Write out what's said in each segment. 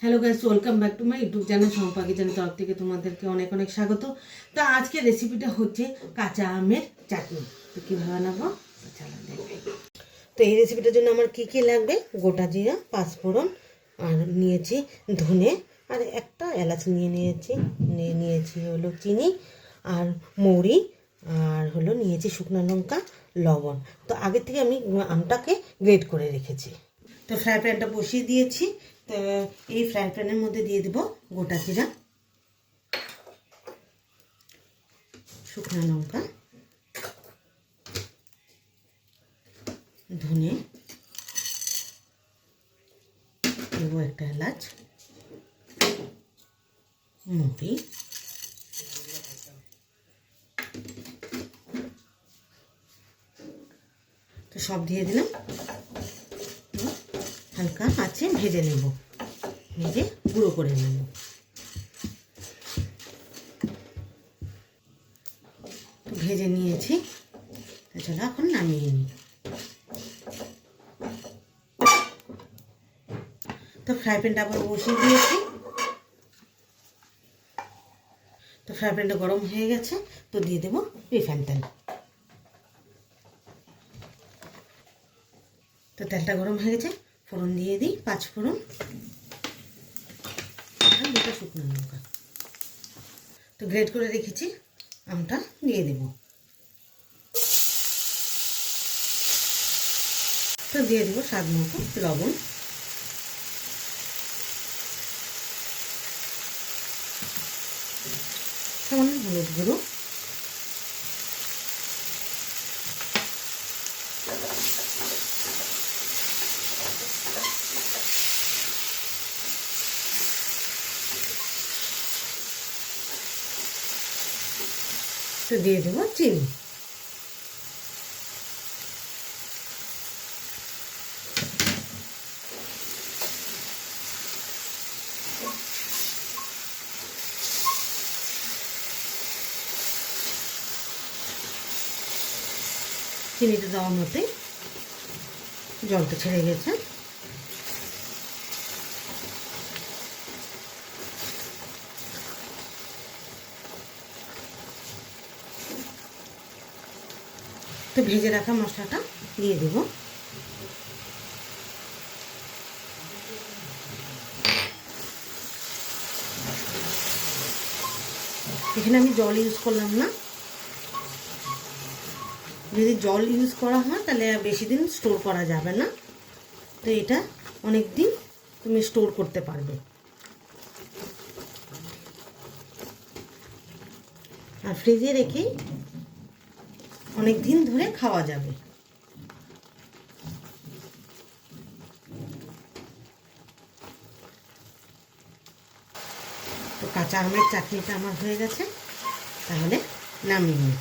Hello guys, welcome back to my YouTube channel Shampa kitchen তরফ থেকে তোমাদেরকে অনেক অনেক স্বাগত। তো আজকে রেসিপিটা হচ্ছে কাঁচা আমের চাটনি। তো কীভাবে বানাবো চলো দেখাই। তো এই রেসিপিটার জন্য আমার কী কী লাগবে: গোটা জিরা, পাঁচফোড়ন, আর নিয়েছি ধনে, আর একটা এলাচ নিয়েছি হলো চিনি আর মৌরি, আর হলো নিয়েছি শুকনো লঙ্কা, লবণ। তো আগে থেকে আমি আমটাকে গ্রেট করে রেখেছি। তো ফ্রাই প্যানটা বসিয়ে দিয়েছি। তো এই ফ্রাই প্যানের মধ্যে দিয়ে দেব গোটা জিরা, শুকনো লঙ্কা, ধনে, দেব একটা এলাচ, মৌরি, তো সব দিয়ে দিলাম। হালকা আছে ভেজে নেব, ভেজে গুঁড়ো করে নেব। তো ভেজে নিয়েছি, চলো এখন নামিয়ে নিই। তো ফ্রাই প্যানটা আবার বসিয়ে দিয়েছি। তো ফ্রাই প্যানটা গরম হয়ে গেছে, তো দিয়ে দেবো রিফাইন তেল। তো তেলটা গরম হয়ে গেছে, ফোড়ন দিয়ে দিই, পাঁচফোড়ন আর দুটো শুকনো লঙ্কা। তো গ্রেট করে রেখেছি আমটা দিয়ে দেব। তো দিয়ে দেবো স্বাদ মতো লবণ, সামান্য হলুদ গুঁড়ো, তো দিয়ে দেবো চিনি। চিনিটা দেওয়ার মধ্যে জলটা ছেড়ে গেছে। তো ভেজে রাখা মশলাটা দিয়ে দেব। এখানে আমি জল ইউজ করলাম না। যদি জল ইউজ করা হয় তাহলে বেশি দিন স্টোর করা যাবে না। তো এটা অনেক দিন তুমি স্টোর করতে পারবে, আর ফ্রিজে রেখে অনেক দিন ধরে খাওয়া যাবে। তো কাঁচা আমের চাটনিটা আমার হয়ে গেছে, তাহলে নামিয়ে নিই।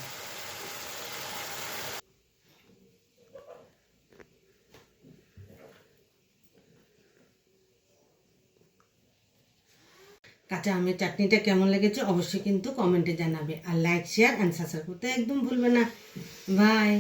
কাঁচা আমের চাটনিটা কেমন লেগেছে অবশ্যই কিন্তু কমেন্টে জানাবে, আর লাইক, শেয়ার অ্যান্ড সাবস্ক্রাইব করতে একদম ভুলবে না। বাই।